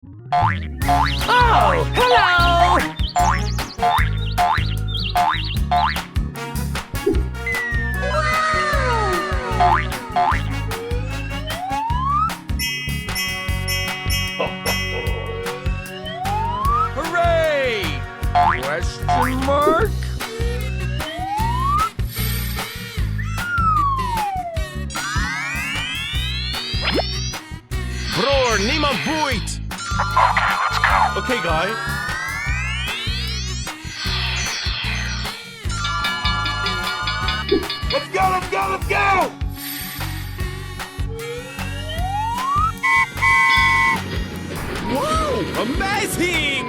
Oh, hello! Hooray! Question mark? Bror, niemand boeit! Okay, guy. Let's go, let's go, let's go! Whoa, amazing!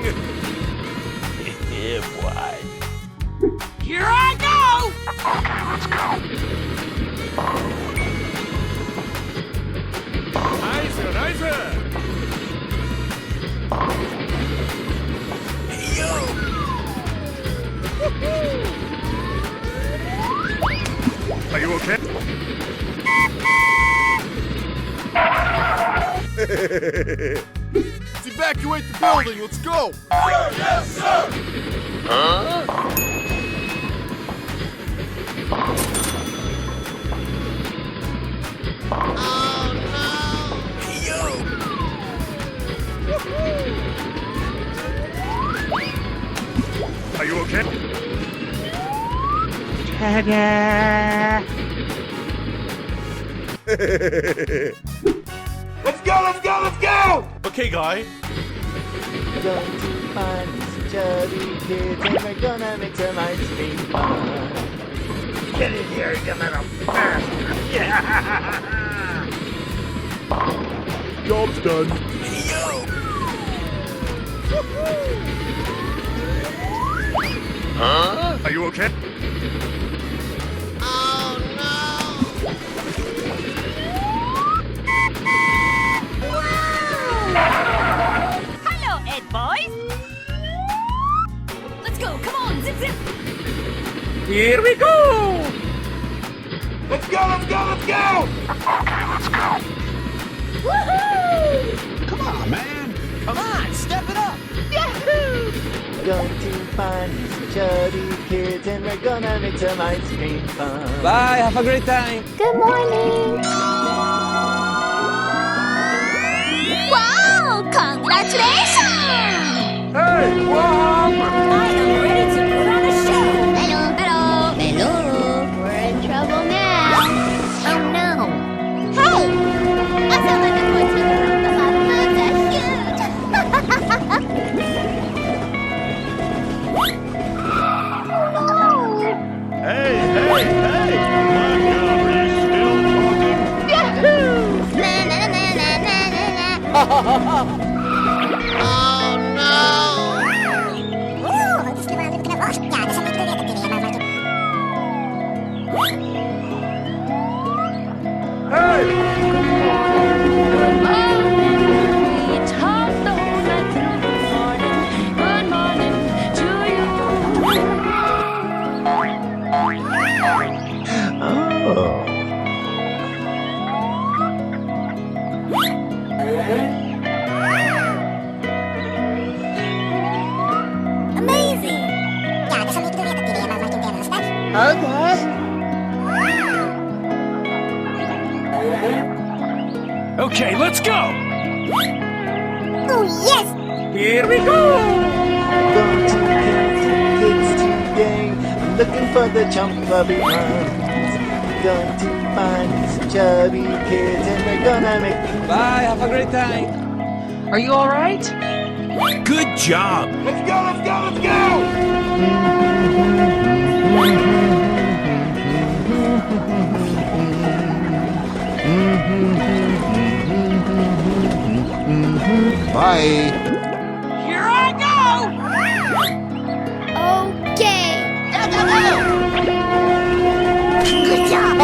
Yeah, boy. Here I go! Okay, let's go. Nice, nice. Hey, yo! Are you okay? Let's evacuate the building. Let's go. Yes, sir. Huh? Oh no! Hey, yo! Are you okay? Ta-da! Let's go, let's go, let's go! Okay, guy. Going to find some chubby kids and we're gonna make some ice cream fun. Get in here, you little bastard! Yeah! Job's done. Hey, yo! Huh? Are you okay? Oh no! Hello, Ed boys. Let's go. Come on, zip zip. Here we go! Let's go, let's go, let's go! Okay, let's go. Woohoo! Come on, man. Come on, step it up. Yahoo! Going to find some chubby kids and we're gonna make some ice cream fun. Bye, have a great time! Good morning. Wow! Congratulations! Hey, wow! I am ready to put on a show. Hello, hello, hello. We're in trouble now. Oh no. Hey! I sound like I'm going to around the mountains are huge. Hey, hey, hey! My gallery's still talking. Yahoo! Na na na na na na na. Oh no! Hey! It's hot the whole night through the morning. Good morning to you. Oh. Amazing! Okay, let's go! Oh yes! Here we go! Going to kill some kids today. I'm looking for the chubby ones. Going to find some chubby kids and we're gonna make Bye, have a great time! Are you alright? Good job! Let's go, let's go, let's go! Bye! Here I go! Okay! Go, go, go! Good job!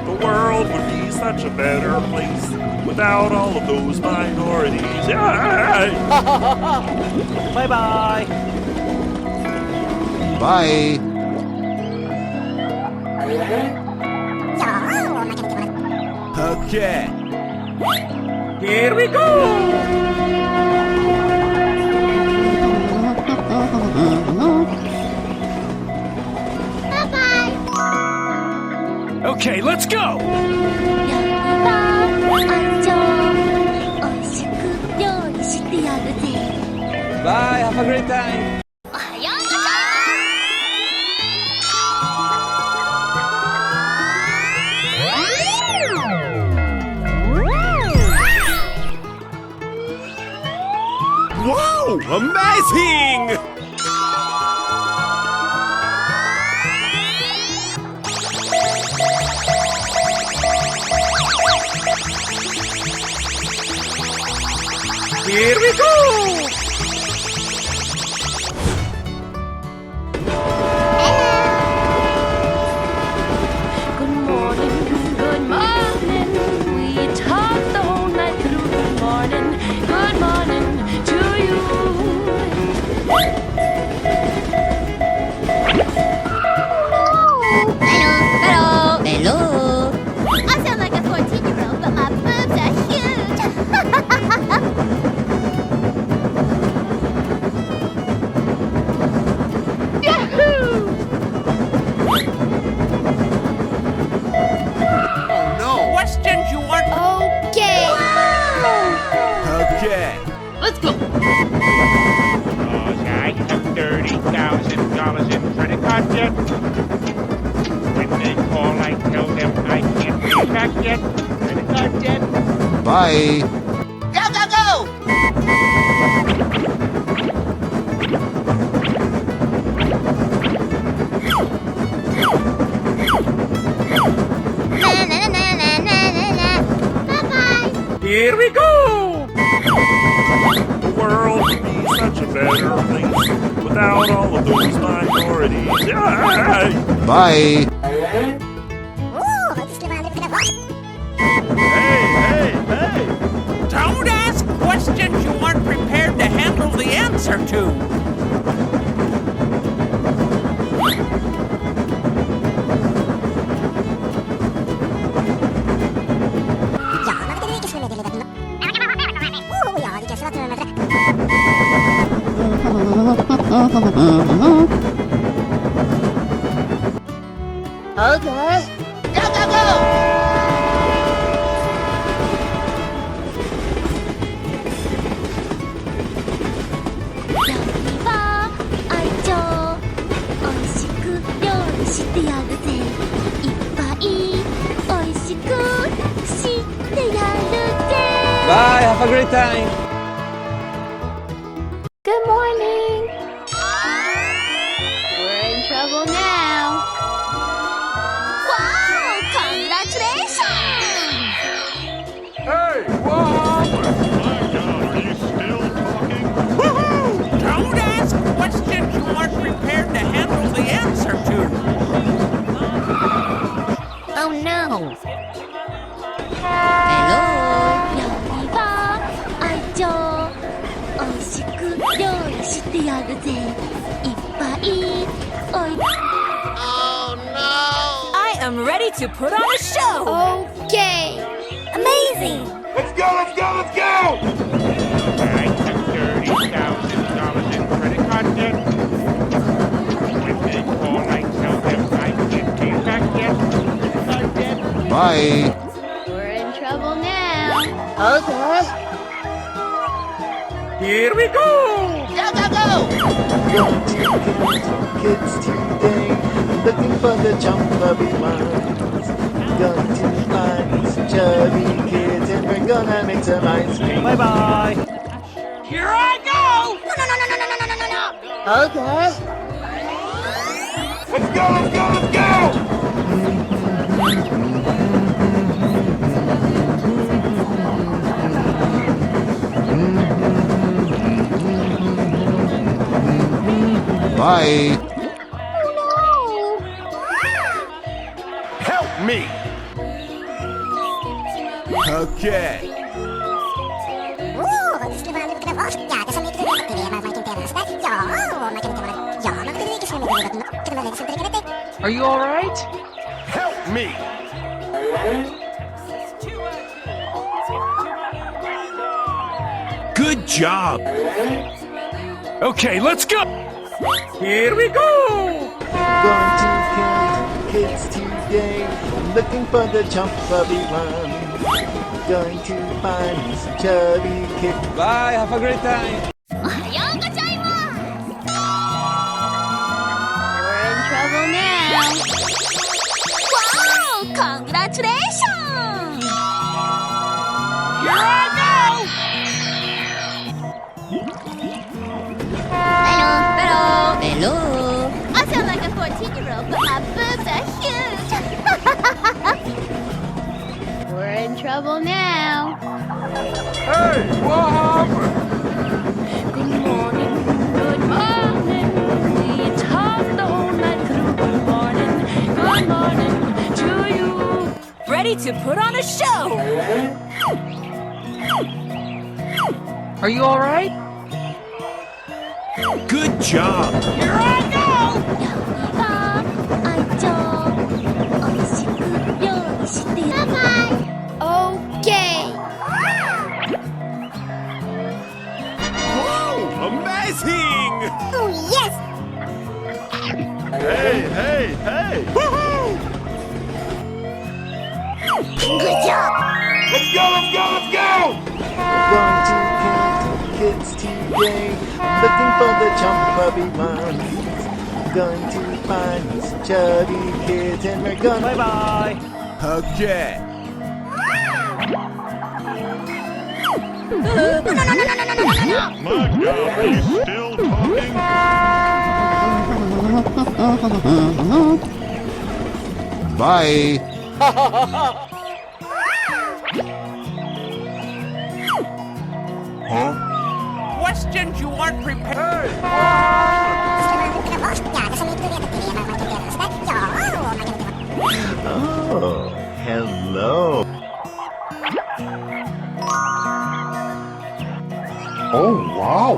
The world would be such a better place without all of those minorities. Bye-bye! Bye! Okay. Here we go! Okay, let's go! 料理は愛情おいしく料理してやるぜ Bye, have a great time. おはようございます Wow! Amazing! Here we go! Good morning, good morning. We talked the whole night through. Good morning to you. Hello, hello. I sound like a 14-year-old, but my boobs are huge. Yahoo! Oh no! Questions you want? Okay. Okay. Let's go. I have $30,000 in credit card debt. When they call, I tell them I can't pay back yet. Credit card debt. Bye. Go, go, go! Na na na na na na na. Bye bye. Here we go! The world would be such a better place without all of those minorities. Bye. Hey! Don't ask questions you aren't prepared to handle the answer to. Okay. Go, go, go! Bye, have a great time. Good morning. We're in trouble now. Wow! Congratulations! Hey, what happened? Are you still talking? Woohoo! Don't ask questions you aren't prepared to handle the answer to. Oh no. Hello. 料理は愛情おいしく料理してやるぜいっぱいおい Oh no! I am ready to put on a show! Okay. Amazing. Let's go! I have $30,000 in credit card debt. When they call, I tell them I can't pay back yet. Credit card debt. Bye. We're in trouble now. Okay. Here we go! Go, go, go! Kids today, looking for the chubby ones. Going to find some chubby kids, and we're gonna make some ice cream. Bye bye! Here I go! No! Okay. Let's go! Bye. Help me. Okay. Are you alright? Help me. Good job. Okay, let's go! Here we go! Going to kids today, looking for the chump puppy one. Going to find this chubby kid. Bye, have a great time. おはようございます。We're in trouble now. Wow! Congratulations! Here I go! Hello. I sound like a 14-year-old, but my boobs are huge. We're in trouble now. Hey, what happened? Good morning, good morning. It's hot the whole night through. Good morning to you. Ready to put on a show. Are you all right? Good job. Here I go! 愛情おいしく料理してバイバイ OK Whoa, amazing! Oh yes Hey, hey, hey! Woohoo! Good job Let's go, let's go, let's go! Going to count kids today. Looking for the chump puppy one. Going to find these chubby kids and we're gonna Bye-bye. Okay. My God, are you still talking? Bye. Huh? Questions you aren't prepared. Oh, hello. Oh, wow.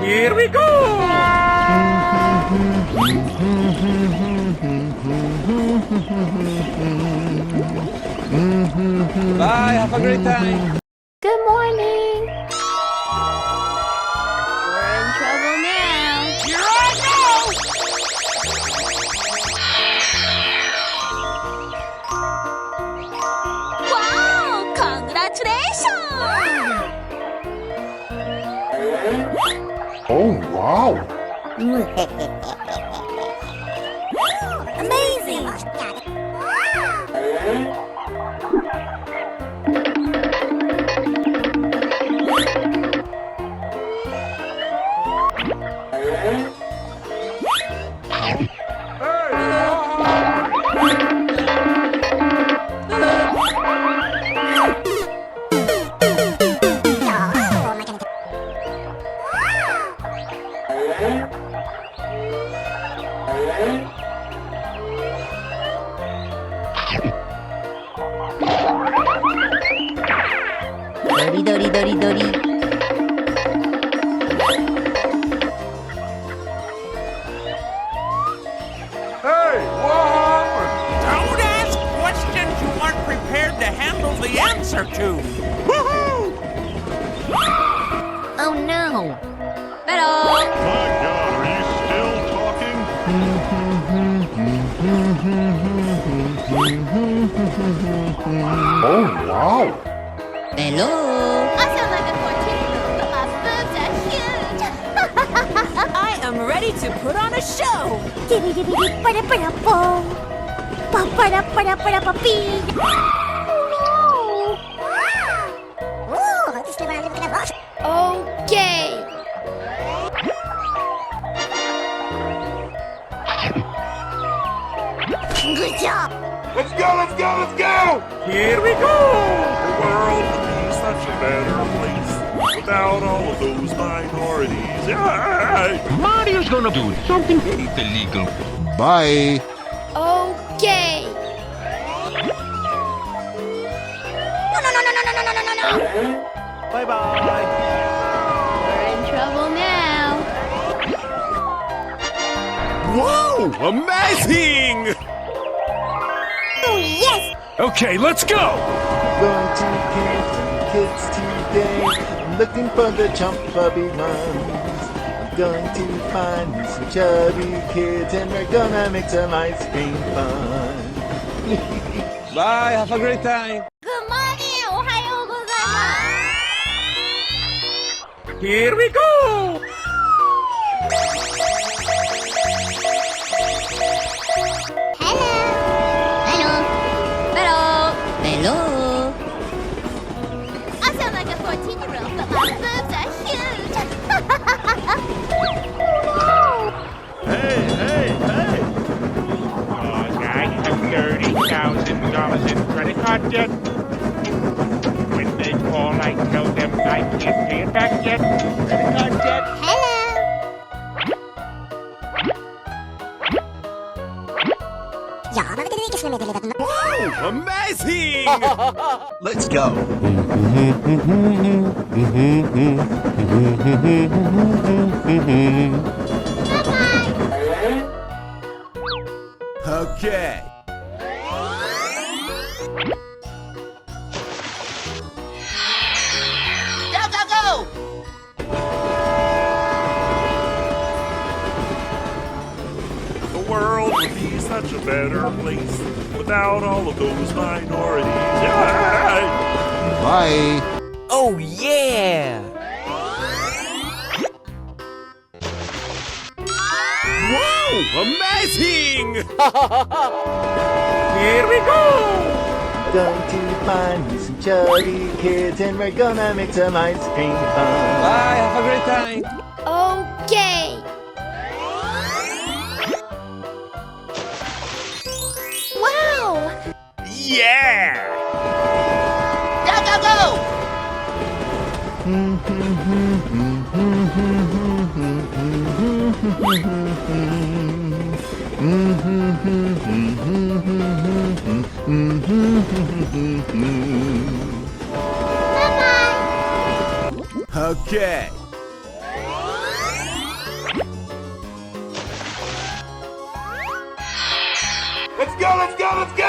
Here we go! Bye, have a great time. Good morning We're in trouble now Here I Wow Congratulations Oh, wow. Amazingドリドリドリドリ Hey, what happened? Don't ask questions you aren't prepared to handle the answer to. Woohoo! Oh no Hello My God, are you still talking? Oh, wow. Hello I sound like a 14-year-old but my boobs are huge I am ready to put on a show. Okay. Good job. Let's go, let's go, let's go! Here we go! The world would be such a better place without all of those minorities. Yeah. Mario's gonna do something illegal. Bye. Okay. No. Bye-bye. We're in trouble now. Whoa! Amazing! Oh yes. Okay, let's go! Going to count kids today. Looking for the chump puppy ones. going to find some chubby kids and we're gonna make some ice cream fun. Bye, have a great time. Good morning! おはようございます Here we go! Hello! I sound like a 14-year-old, but my boobs are huge! Hey, hey, hey! I have $30,000 in credit card debt. When they call, I tell them I can't pay it back yet. Credit card debt. Hello! Amazing! Let's go. Okay. The world would be such a better place without all of those minorities. Yeah! Bye. Oh, yeah! Wow! Amazing! Here we go! Going to find some chubby kids and we're gonna make some ice cream fun. Bye, have a great time. Okay! Wow! Yeah! Okay. Let's go, let's go, let's go!